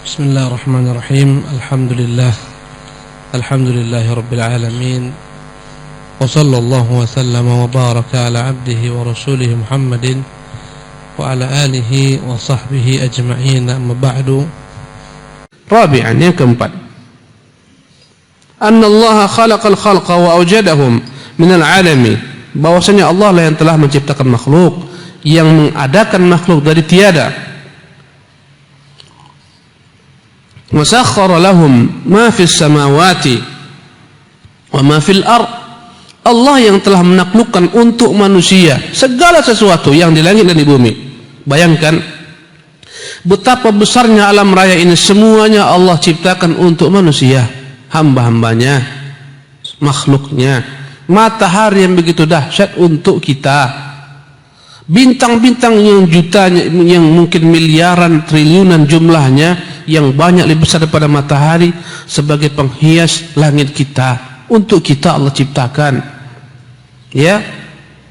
Bismillahirrahmanirrahim. Alhamdulillahi rabbil alamin. Wa sallallahu wa sallama wa baraka ala abdihi wa rasulihi Muhammadin wa ala alihi wa sahbihi ajma'in. Amma ba'du. Rabi'an, yang keempat, anna Allah khalaqal khalqa wa awjadahum minal alami, bahwasanya Allah lah yang telah menciptakan makhluk, yang mengadakan makhluk dari tiada. Wa sakhkhara lahum ma fis samawati wa ma fil ard, Allah yang telah menaklukkan untuk manusia segala sesuatu yang di langit dan di bumi. Bayangkan betapa besarnya alam raya ini, semuanya Allah ciptakan untuk manusia, hamba-hambanya, makhluknya. Matahari yang begitu dahsyat untuk kita, bintang-bintang yang jutanya, yang mungkin miliaran, triliunan jumlahnya, yang banyak lebih besar daripada matahari, sebagai penghias langit kita. Untuk kita Allah ciptakan, ya,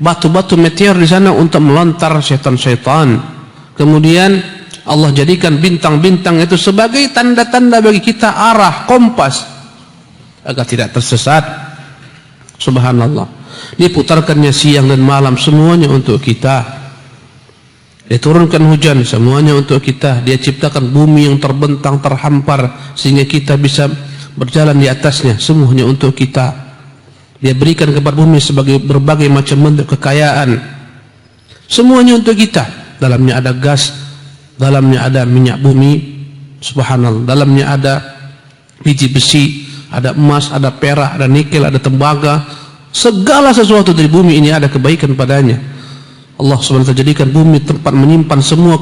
batu-batu meteor di sana untuk melontar syaitan-syaitan. Kemudian Allah jadikan bintang-bintang itu sebagai tanda-tanda bagi kita, arah, kompas, agar tidak tersesat. Subhanallah. Diputarkannya siang dan malam, semuanya untuk kita. Diturunkan hujan, semuanya untuk kita. Dia ciptakan bumi yang terbentang, terhampar, sehingga kita bisa berjalan di atasnya, semuanya untuk kita. Dia berikan kepada bumi sebagai berbagai macam bentuk kekayaan, semuanya untuk kita. Dalamnya ada gas, dalamnya ada minyak bumi, subhanallah. Dalamnya ada biji besi, ada emas, ada perak, ada nikel, ada tembaga. Segala sesuatu dari bumi ini ada kebaikan padanya. Allah SWT jadikan bumi tempat menyimpan semua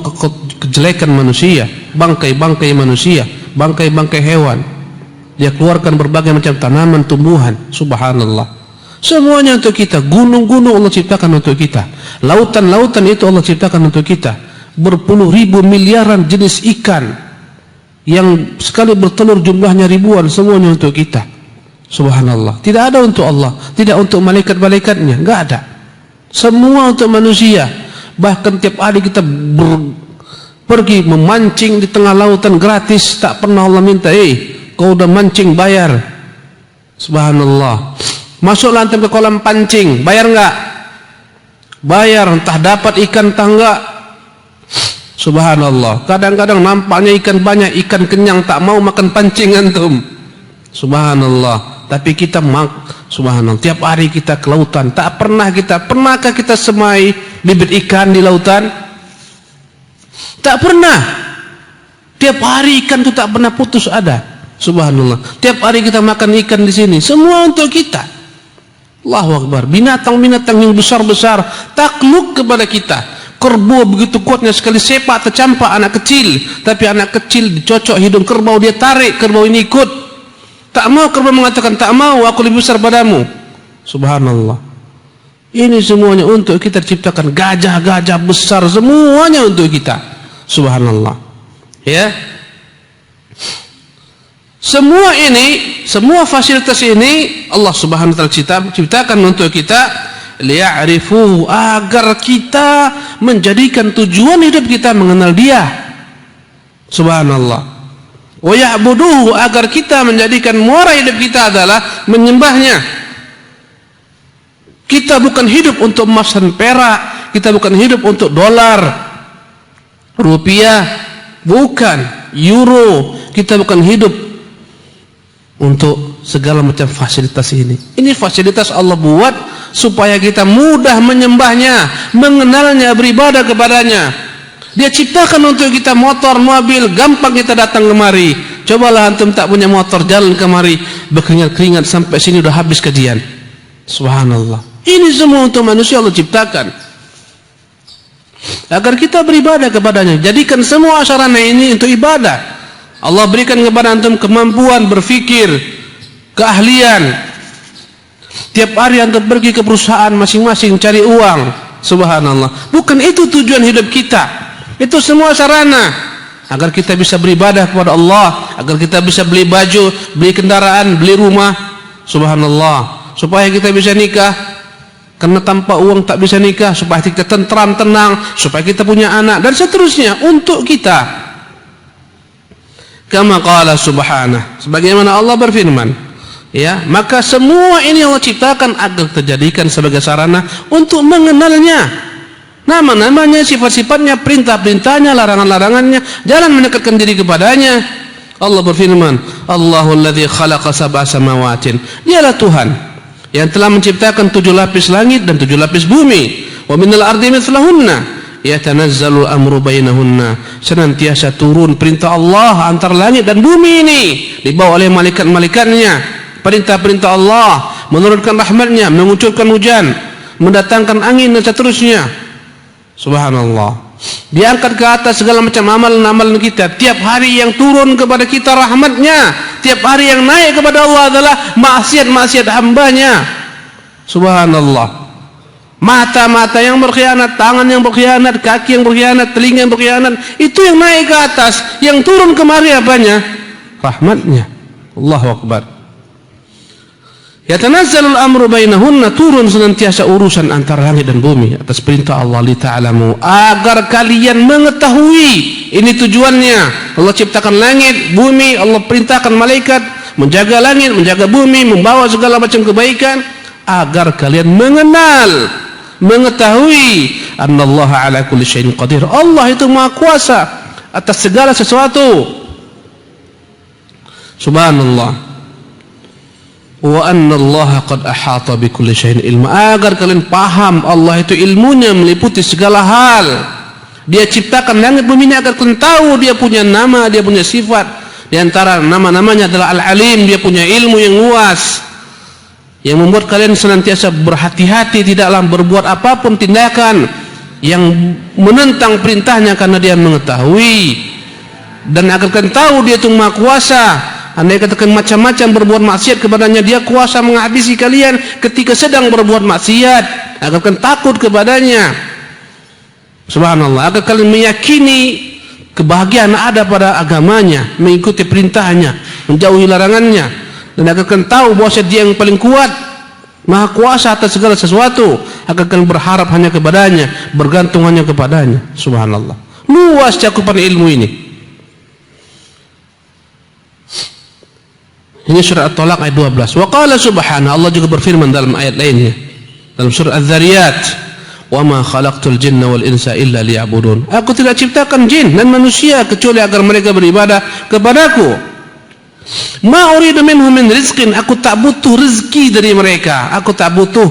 kejelekan manusia, bangkai-bangkai manusia, bangkai-bangkai hewan. Dia keluarkan berbagai macam tanaman, tumbuhan, subhanallah. Semuanya untuk kita. Gunung-gunung Allah ciptakan untuk kita. Lautan-lautan itu Allah ciptakan untuk kita. Berpuluh ribu miliaran jenis ikan yang sekali bertelur jumlahnya ribuan, semuanya untuk kita. Subhanallah. Tidak ada untuk Allah, tidak untuk malaikat-malaikatnya, enggak ada. Semua untuk manusia. Bahkan tiap hari kita pergi memancing di tengah lautan gratis, tak pernah Allah minta, kau udah mancing bayar. Subhanallah. Masuk lantai ke kolam pancing, bayar enggak? Bayar, entah dapat ikan entah enggak. Subhanallah. Kadang-kadang nampaknya ikan banyak, ikan kenyang, tak mau makan pancing antum. Subhanallah. Tapi kita subhanallah, tiap hari kita ke lautan. Pernahkah kita semai bibit ikan di lautan? Tak pernah. Tiap hari ikan itu tak pernah putus ada. Subhanallah. Tiap hari kita makan ikan di sini, semua untuk kita. Allahu Akbar. Binatang-binatang yang besar-besar takluk kepada kita. Kerbau begitu kuatnya sekali sepak tercampak anak kecil, tapi anak kecil dicocok hidung kerbau, dia tarik, kerbau ini ikut. Tak mau kerbau mengatakan, tak mau, aku lebih besar padamu. Subhanallah. Ini semuanya untuk kita ciptakan. Gajah-gajah besar, semuanya untuk kita. Subhanallah. Ya. Semua ini, semua fasilitas ini Allah Subhanahu wa taala ciptakan untuk kita, liya'rifu, agar kita menjadikan tujuan hidup kita mengenal Dia. Subhanallah. Wa ya'buduhu, agar kita menjadikan muara hidup kita adalah menyembahnya. Kita bukan hidup untuk emas dan perak, kita bukan hidup untuk dolar, rupiah, bukan, euro. Kita bukan hidup untuk segala macam fasilitas ini. Ini fasilitas Allah buat supaya kita mudah menyembahnya, mengenalnya, beribadah kepadanya. Dia ciptakan untuk kita motor, mobil, gampang kita datang kemari. Cobalah antum tak punya motor, jalan kemari, berkeringat-keringat sampai sini udah habis kajian. Subhanallah. Ini semua untuk manusia Allah ciptakan, agar kita beribadah kepadanya. Jadikan semua sarana ini untuk ibadah. Allah berikan kepada antum kemampuan berfikir, keahlian. Tiap hari antum pergi ke perusahaan masing-masing cari uang. Subhanallah. Bukan itu tujuan hidup kita. Itu semua sarana agar kita bisa beribadah kepada Allah, agar kita bisa beli baju, beli kendaraan, beli rumah. Subhanallah. Supaya kita bisa nikah, karena tanpa uang tak bisa nikah. Supaya kita tentram, tenang, supaya kita punya anak, dan seterusnya untuk kita. Kama qala subhanahu, sebagaimana Allah berfirman, ya, maka semua ini Allah ciptakan agar terjadikan sebagai sarana untuk mengenalnya, nama-namanya, sifat-sifatnya, perintah-perintahnya, larangan-larangannya, jalan mendekatkan diri kepadanya. Allah berfirman, Allahul ladzi khalaqa sab'a samawatin, dialah Tuhan yang telah menciptakan 7 lapis langit dan 7 lapis bumi. Wa minal ardi mithlahunna yatanazzalu amru bainahunna, senantiasa turun perintah Allah antara langit dan bumi ini, dibawa oleh malaikat-malaikatnya. Perintah-perintah Allah, menurunkan rahmatnya, mengucurkan hujan, mendatangkan angin dan seterusnya. Subhanallah. Diangkat ke atas segala macam amalan-amalan kita. Tiap hari yang turun kepada kita rahmatnya, tiap hari yang naik kepada Allah adalah maksiat-maksiat hambanya. Subhanallah. Mata-mata yang berkhianat, tangan yang berkhianat, kaki yang berkhianat, telinga yang berkhianat, itu yang naik ke atas. Yang turun kemari apanya? Rahmatnya. Allahu Akbar. Yatanazzalul amru bainahunna, turun senantiasa urusan antara langit dan bumi atas perintah Allah, li ta'lamu, agar kalian mengetahui. Ini tujuannya. Allah ciptakan langit, bumi, Allah perintahkan malaikat menjaga langit, menjaga bumi, membawa segala macam kebaikan agar kalian mengenal, mengetahui annallaha ala kulli syai'in qadir. Allah itu Maha Kuasa atas segala sesuatu. Subhanallah. Wa annallaha qad ahata bi kulli syai'in ilma, agar kalian paham Allah itu ilmunya meliputi segala hal. Dia ciptakan langit bumi ini agar kalian tahu dia punya nama, dia punya sifat. Di antara nama-namanya adalah Al-Alim, dia punya ilmu yang luas, yang membuat kalian senantiasa berhati-hati di dalam berbuat apapun tindakan yang menentang perintahnya, karena dia mengetahui. Dan agar kalian tahu dia itu Maha Kuasa. Andai katakan macam-macam berbuat maksiat kepadanya, dia kuasa menghabisi kalian ketika sedang berbuat maksiat. Agar kalian takut kepadanya. Subhanallah. Agar kalian meyakini kebahagiaan ada pada agamanya, mengikuti perintahnya, menjauhi larangannya. Dan agar kalian tahu bahwa dia yang paling kuat, Maha Kuasa atas segala sesuatu. Agar kalian berharap hanya kepadanya, bergantung hanya kepadanya. Subhanallah. Luas cakupan ilmu ini. Ini surah At-Talaq ayat 12. Wa qala subhanahu, Allah juga berfirman dalam ayat lainnya, dalam surah Az-Zariyat, wa ma khalaqtul jinna wal insa illa liya'budun. Aku tidak ciptakan jin dan manusia kecuali agar mereka beribadah kepadaku. Ma uridu minhum min rizqin, aku tak butuh rezeki dari mereka. Aku tak butuh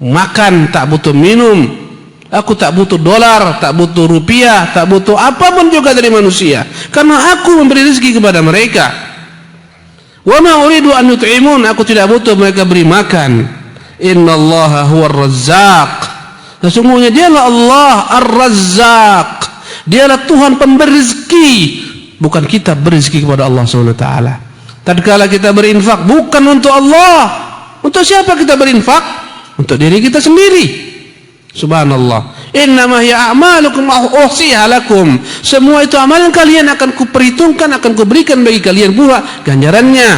makan, tak butuh minum. Aku tak butuh dolar, tak butuh rupiah, tak butuh apapun juga dari manusia, karena aku memberi rezeki kepada mereka. Wa ma uridu an yut'imun, aku tidak butuh mereka beri makan. Innallaha huwar razzaq, sesungguhnya dialah Allah Ar-Razzaq, dialah Tuhan pemberi rezeki. Bukan kita berizki kepada Allah SWT. Tatkala kita berinfak bukan untuk Allah. Untuk siapa kita berinfak? Untuk diri kita sendiri. Subhanallah. Innama hiya a'malukum uhsiha lakum. Semua itu amalan kalian akan kuperhitungkan, akan kuberikan bagi kalian pula ganjarannya.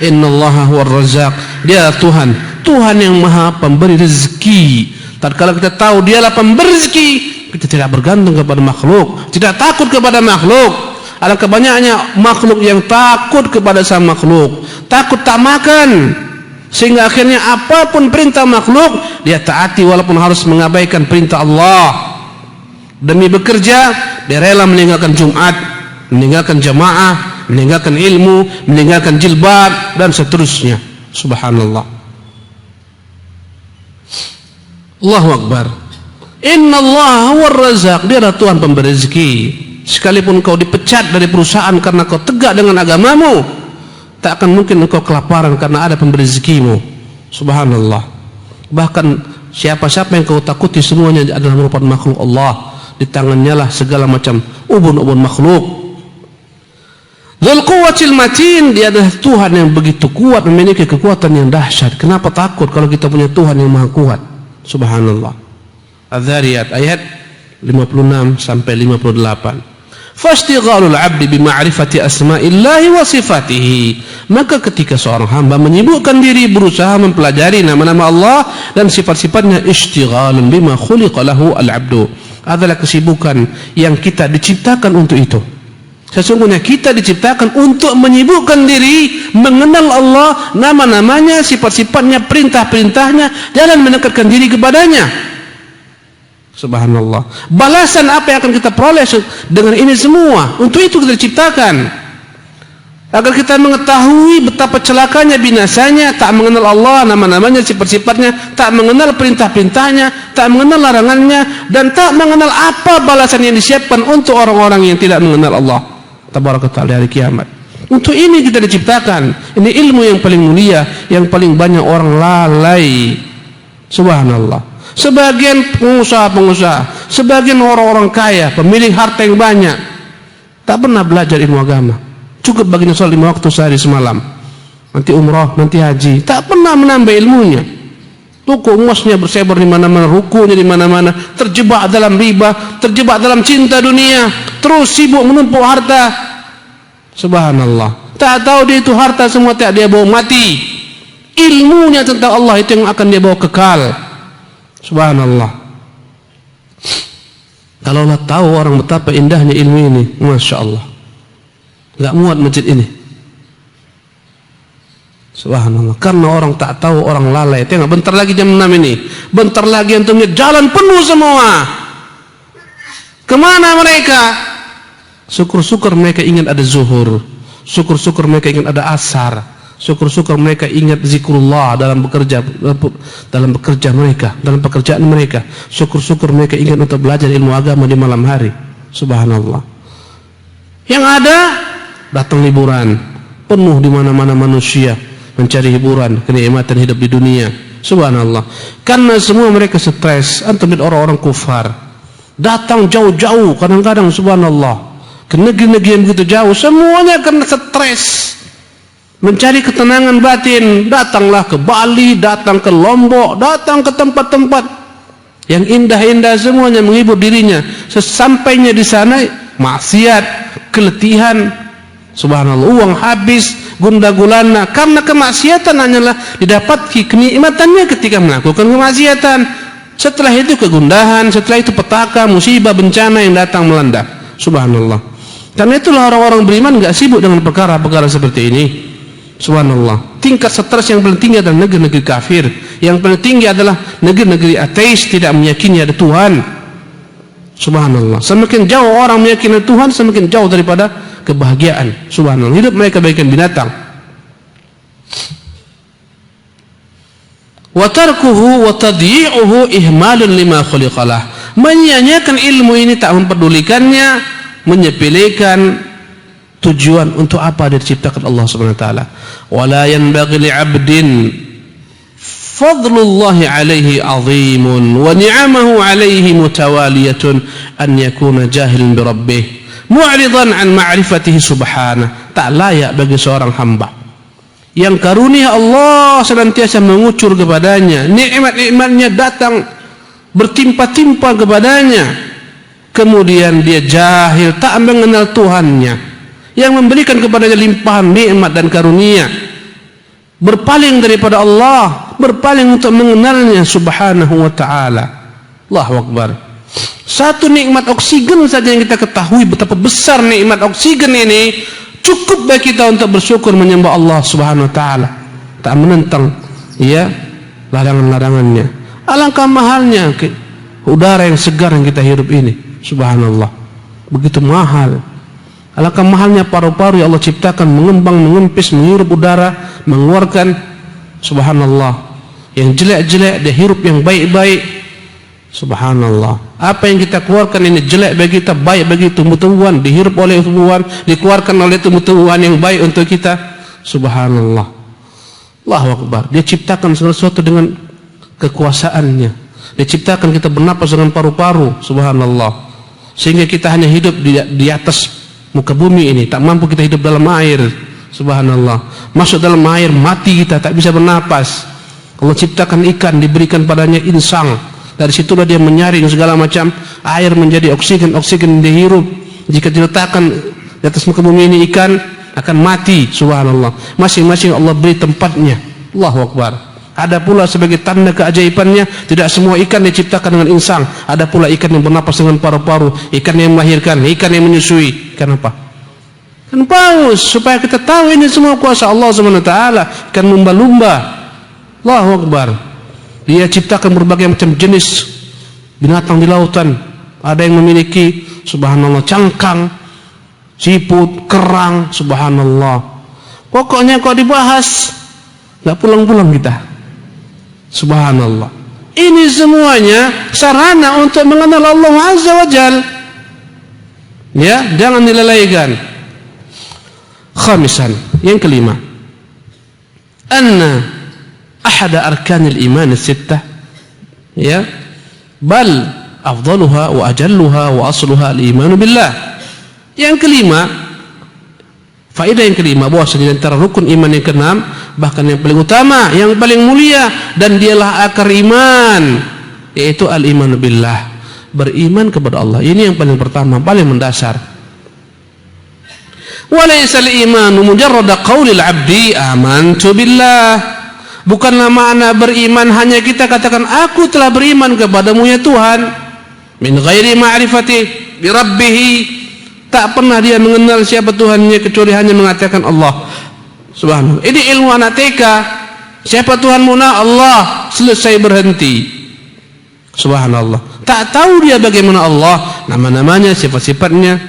Innallaha huwar razzaq, dia Tuhan, Tuhan yang Maha pemberi rezeki. Tatkala kita tahu dialah pemberi rezeki, kita tidak bergantung kepada makhluk, tidak takut kepada makhluk. Alangkah banyaknya makhluk yang takut kepada sang makhluk, takut tak makan, sehingga akhirnya apapun perintah makhluk dia taati walaupun harus mengabaikan perintah Allah. Demi bekerja dia rela meninggalkan Jumat, meninggalkan jamaah, meninggalkan ilmu, meninggalkan jilbab dan seterusnya. Subhanallah. Allahu Akbar. Innallaha huwar razzaq, dia adalah Tuhan pemberi rezeki. Sekalipun kau dipecat dari perusahaan karena kau tegak dengan agamamu, tak akan mungkin engkau kelaparan karena ada pemberi rezekimu. Subhanallah. Bahkan siapa-siapa yang kau takuti semuanya adalah merupakan makhluk Allah. Di tangannya lah segala macam ubun-ubun makhluk. Dzul quwwatil matin, dia adalah Tuhan yang begitu kuat, memiliki kekuatan yang dahsyat. Kenapa takut kalau kita punya Tuhan yang maha kuat? Subhanallah. Az-Zariyat ayat 56 sampai 58. Fastighalul 'abdi bima'rifati asma'illahi wa sifatihi, maka ketika seorang hamba menyibukkan diri berusaha mempelajari nama-nama Allah dan sifat-sifatnya, istighalun bima khuliqa lahu al-'abdu, adalah kesibukan yang kita diciptakan untuk itu. Sesungguhnya kita diciptakan untuk menyibukkan diri mengenal Allah, nama-namanya, sifat-sifatnya, perintah-perintahnya, jalan mendekatkan diri kepadanya. Subhanallah. Balasan apa yang akan kita peroleh dengan ini semua? Untuk itu kita diciptakan, agar kita mengetahui betapa celakanya, binasanya tak mengenal Allah, nama-namanya, sifat-sifatnya, tak mengenal perintah-perintahnya, tak mengenal larangannya, dan tak mengenal apa balasan yang disiapkan untuk orang-orang yang tidak mengenal Allah Tabaraka Ta'ala hari kiamat. Untuk ini kita diciptakan. Ini ilmu yang paling mulia, yang paling banyak orang lalai. Subhanallah. Sebagian pengusaha-pengusaha, sebagian orang-orang kaya, pemilik harta yang banyak, tak pernah belajar ilmu agama. Cukup baginya sholat 5 waktu sehari semalam, nanti umrah, nanti haji, tak pernah menambah ilmunya. Toko emasnya bersebar di mana-mana, rukunya di mana-mana, terjebak dalam riba, terjebak dalam cinta dunia, terus sibuk menumpuk harta. Subhanallah. Tak tahu dia itu harta semua tak dia bawa mati. Ilmunya tentang Allah itu yang akan dia bawa kekal. Subhanallah. Kalaulah tahu orang betapa indahnya ilmu ini, Masya Allah, gak muat masjid ini. Subhanallah. Karena orang tak tahu, orang lalai. Tengok, bentar lagi jam 6 ini, bentar lagi antum lihat jalan penuh semua. Kemana mereka? Syukur-syukur mereka ingat ada zuhur, syukur-syukur mereka ingat ada asar, syukur-syukur mereka ingat zikrullah dalam bekerja mereka, dalam pekerjaan mereka. Syukur-syukur mereka ingat untuk belajar ilmu agama di malam hari. Subhanallah. Yang ada datang liburan, penuh di mana-mana manusia mencari hiburan, kenikmatan hidup di dunia. Subhanallah. Karena semua mereka stres. Antum lihat orang-orang kufar datang jauh-jauh, kadang-kadang subhanallah ke negeri-negeri yang begitu jauh, semuanya karena stres mencari ketenangan batin. Datanglah ke Bali, datang ke Lombok, datang ke tempat-tempat yang indah-indah, semuanya menghibur dirinya. Sesampainya di sana maksiat, keletihan, subhanallah, uang habis, gundah gulana. Karena kemaksiatan hanyalah didapati kenikmatannya ketika melakukan kemaksiatan. Setelah itu kegundahan, setelah itu petaka, musibah, bencana yang datang melanda. Subhanallah. Karena itulah orang-orang beriman gak sibuk dengan perkara-perkara seperti ini. Subhanallah. Tingkat stres yang paling tinggi adalah negeri-negeri kafir. Yang paling tinggi adalah negeri-negeri ateis, tidak meyakini ada Tuhan. Subhanallah. Semakin jauh orang meyakini Tuhan, semakin jauh daripada kebahagiaan. Subhanallah. Hidup mereka bagaikan binatang. Wa tarkuhu wa tadyi'uhu ihmalun lima khuliqalah. Menyanyiakan ilmu ini, tak memperdulikannya, menyepelekan tujuan untuk apa dia diciptakan Allah Subhanahu wa taala. Wala yanbaghi li'abdin fadlullahi alaihi azimun wa ni'amahu alaihi mutawaliyatun an yakuna jahilan bi rabbih mu'ridan an ma'rifatihi subhanahu. Tak layak bagi seorang hamba yang karunia Allah senantiasa mengucur kepadanya, nikmat-nikmatnya datang bertimpa-timpa kepadanya, kemudian dia jahil, tak mengenal Tuhannya yang memberikan kepadanya limpahan nikmat dan karunia, berpaling daripada Allah, berpaling untuk mengenalnya subhanahu wa ta'ala. Allahu Akbar. Satu nikmat oksigen saja yang kita ketahui betapa besar nikmat oksigen ini, cukup bagi kita untuk bersyukur menyembah Allah subhanahu wa ta'ala, tak menentang ya larangan-larangannya. Alangkah mahalnya udara yang segar yang kita hirup ini. Subhanallah, begitu mahal. Alangkah mahalnya paru-paru yang Allah ciptakan, mengembang, mengempis, menghirup udara, mengeluarkan. Subhanallah. Yang jelek-jelek dia hirup yang baik-baik. Subhanallah. Apa yang kita keluarkan ini jelek bagi kita, baik bagi tumbuh-tumbuhan, dihirup oleh tumbuhan, dikeluarkan oleh tumbuh-tumbuhan yang baik untuk kita. Subhanallah. Allahu Akbar. Dia ciptakan segala sesuatu dengan kekuasaannya. Dia ciptakan kita bernapas dengan paru-paru. Subhanallah. Sehingga kita hanya hidup di atas muka bumi ini, tak mampu kita hidup dalam air. Subhanallah. Masuk dalam air, mati kita, tak bisa bernapas. Allah ciptakan ikan, diberikan padanya insang. Dari situlah dia menyaring segala macam air menjadi oksigen, oksigen dihirup. Jika diletakkan di atas muka bumi ini ikan akan mati. Subhanallah. Masing-masing Allah beri tempatnya. Allahu Akbar. Ada pula sebagai tanda keajaibannya, tidak semua ikan diciptakan dengan insang. Ada pula ikan yang bernapas dengan paru-paru, ikan yang melahirkan, ikan yang menyusui. Ikan apa? dan paus, supaya kita tahu ini semua kuasa Allah Subhanahu wa taala, kan lumba-lumba. Allahu Akbar. Dia ciptakan berbagai macam jenis binatang di lautan. Ada yang memiliki subhanallah cangkang, siput, kerang, subhanallah. Pokoknya kalau dibahas enggak pulang-pulang kita. Subhanallah. Ini semuanya sarana untuk mengenal Allah Azza wa Jalla. Ya, jangan dilalaikan. Khamisan, yang kelima, anna ahada arkanil iman as-sittah, ya, bal afdaluha wa ajalluha wa asluha al-iman billah. Yang kelima, faedah yang kelima, bahwasanya antara rukun iman yang keenam, bahkan yang paling utama, yang paling mulia, dan dialah akar iman, yaitu al-iman billah, beriman kepada Allah. Ini yang paling pertama, paling mendasar. Walaysa al-imanu mujarrada qaulil 'abdi amantu billah. Bukanlah makna beriman hanya kita katakan aku telah beriman kepadamu ya Tuhan, min ghairi ma'rifati bi rabbih. Tak pernah dia mengenal siapa Tuhannya kecuali hanya mengatakan Allah. Subhanallah. Ini ilmu anak TK. Siapa Tuhanmu? Nah, Allah. Selesai, berhenti. Subhanallah. Tak tahu dia bagaimana Allah, nama-namanya, sifat-sifatnya,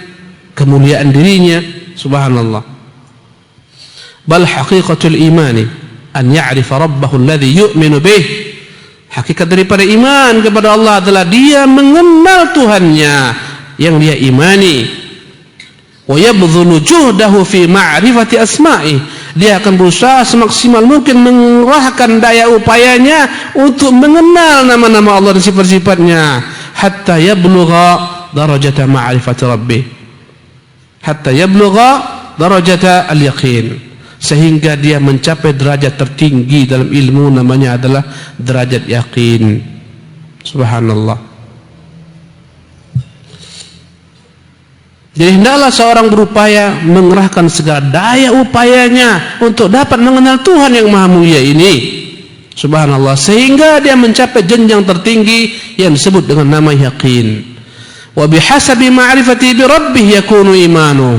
kemuliaan dirinya. Subhanallah. Bal haqiqatul imani an ya'rifa rabbahu alladhi yu'minu bih. Hakikat daripada iman kepada Allah adalah dia mengenal Tuhannya yang dia imani. Wa yabdhulu juhdahu fi ma'rifati asma'i. Dia akan berusaha semaksimal mungkin mengerahkan daya upayanya untuk mengenal nama-nama Allah dan sifat-sifatnya, hatta yablugha darajata ma'rifati rabbih, hatta yablugha darajata al-yaqin, sehingga dia mencapai derajat tertinggi dalam ilmu, namanya adalah derajat yakin. Subhanallah. Jadi hendaklah seorang berupaya mengerahkan segala daya upayanya untuk dapat mengenal Tuhan yang Maha Mulia ini. Subhanallah, sehingga dia mencapai jenjang tertinggi yang disebut dengan nama yakin. Wa bihasabi ma'rifati bi rabbih yakunu imanu.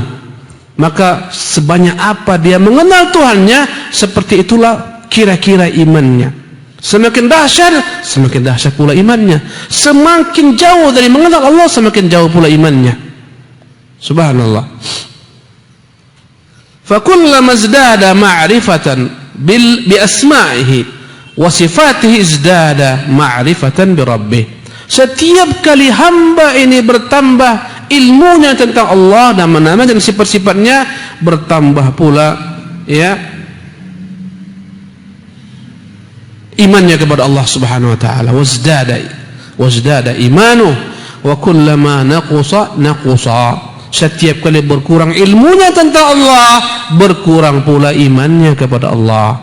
Maka sebanyak apa dia mengenal Tuhannya, seperti itulah kira-kira imannya. Semakin dahsyat pula imannya. Semakin jauh dari mengenal Allah, semakin jauh pula imannya. Subhanallah. Fakullama izdada ma'rifatan bi asma'ihi wa sifatihi izdada ma'rifatan bi rabbih. Setiap kali hamba ini bertambah ilmunya tentang Allah, nama-nama dan sifat-sifatnya, bertambah pula ya imannya kepada Allah Subhanahu wa taala. Wazdada imanuh wa kullama naqusa. Setiap kali berkurang ilmunya tentang Allah, berkurang pula imannya kepada Allah.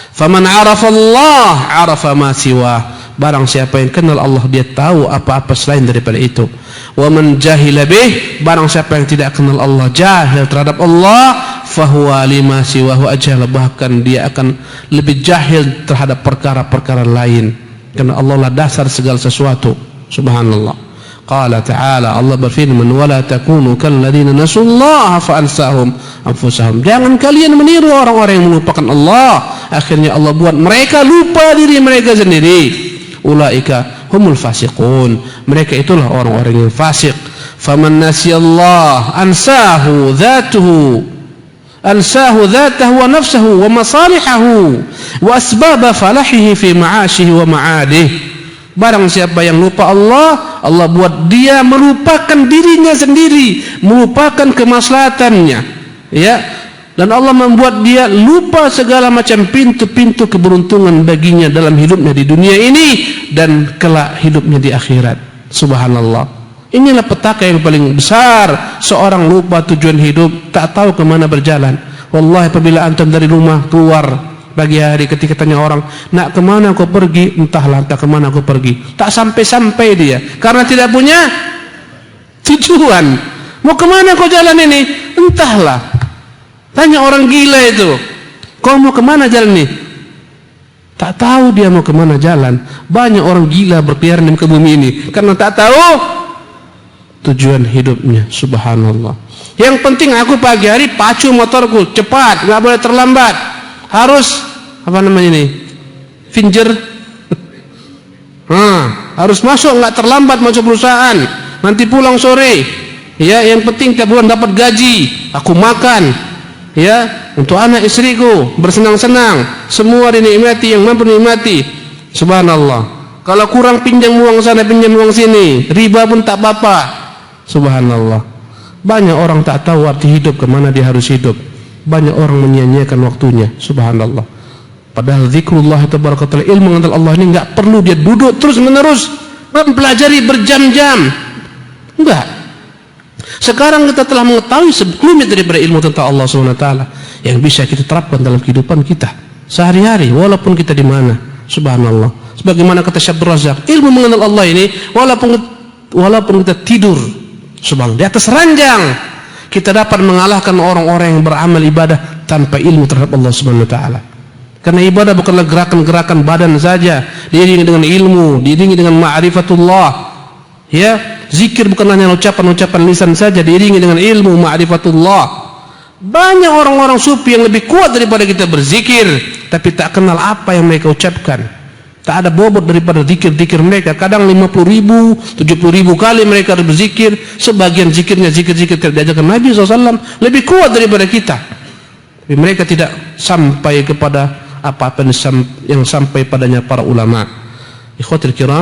Faman arafa Allah, arafa ma siwa. Barang siapa yang kenal Allah, dia tahu apa-apa selain daripada itu. Wa man jahila bih, barang siapa yang tidak kenal Allah, jahil terhadap Allah, fahuwa lima siwahu ajhal, bahkan dia akan lebih jahil terhadap perkara-perkara lain, karena Allah lah dasar segala sesuatu. Subhanallah. Qala ta'ala, Allah berfirman, wala takunu kalladzina nasullaha fa ansahum anfusahum. Jangan kalian meniru orang-orang yang melupakan Allah, akhirnya Allah buat mereka lupa diri mereka sendiri. Ulaika humul fasiqun. Mereka itulah orang-orang yang fasik. Faman nasiyallah ansahu dhatahu wa nafsahu wa masalihahu wa asbaba falahihi fi ma'ashihi wa ma'adih. Barang siapa yang lupa Allah, Allah buat dia melupakan dirinya sendiri, melupakan kemaslahatannya, ya. Dan Allah membuat dia lupa segala macam pintu-pintu keberuntungan baginya dalam hidupnya di dunia ini dan kelak hidupnya di akhirat. Subhanallah. Inilah petaka yang paling besar. Seorang lupa tujuan hidup, tak tahu kemana berjalan. Wallahi, apabila antum dari rumah keluar pagi hari, ketika tanya orang, nak kemana kau pergi? Entahlah, entah kemana kau pergi. Tak sampai-sampai dia, karena tidak punya tujuan. Mau kemana kau jalan ini? Entahlah. Tanya orang gila itu, kau mau kemana jalan ini? Tak tahu dia mau kemana jalan. Banyak orang gila berkeliaran di muka bumi ini karena tak tahu tujuan hidupnya. Subhanallah. Yang penting aku pagi hari pacu motorku cepat, nggak boleh terlambat. Harus apa namanya ini? Finger. Harus masuk, nggak terlambat masuk perusahaan. Nanti pulang sore. Ya, yang penting tiap bulan dapat gaji. Aku makan. Ya, untuk anak istriku bersenang-senang. Semua dinikmati yang mampu dinikmati. Subhanallah. Kalau kurang pinjam uang sana, pinjam uang sini, riba pun tak apa. Subhanallah. Banyak orang tak tahu arti hidup, kemana dia harus hidup. Banyak orang menyia-nyiakan waktunya. Subhanallah. Padahal zikrullah tabaraka taala, ilmu mengenal Allah ini enggak perlu dia duduk terus menerus mempelajari berjam-jam. Enggak. Sekarang kita telah mengetahui sebelumnya daripada ilmu tentang Allah Subhanahu wa taala yang bisa kita terapkan dalam kehidupan kita sehari-hari walaupun kita di mana. Subhanallah. Sebagaimana kata Syekh Abdul Razak, ilmu mengenal Allah ini walaupun kita tidur subhanallah di atas ranjang, kita dapat mengalahkan orang-orang yang beramal ibadah tanpa ilmu terhadap Allah Subhanahu wa taala. Karena ibadah bukanlah gerakan-gerakan badan saja, diiringi dengan ilmu, diiringi dengan ma'rifatullah. Ya, zikir bukan hanya ucapan-ucapan lisan saja, diiringi dengan ilmu ma'rifatullah. Banyak orang-orang sufi yang lebih kuat daripada kita berzikir, tapi tak kenal apa yang mereka ucapkan. Tak ada bobot daripada zikir-zikir mereka. Kadang 50.000, 70.000 kali mereka berzikir. Sebagian zikirnya zikir-zikir diajarkan Nabi SAW lebih kuat daripada kita. Tapi mereka tidak sampai kepada apa-apa yang sampai padanya para ulama. Ikhwatul kiram.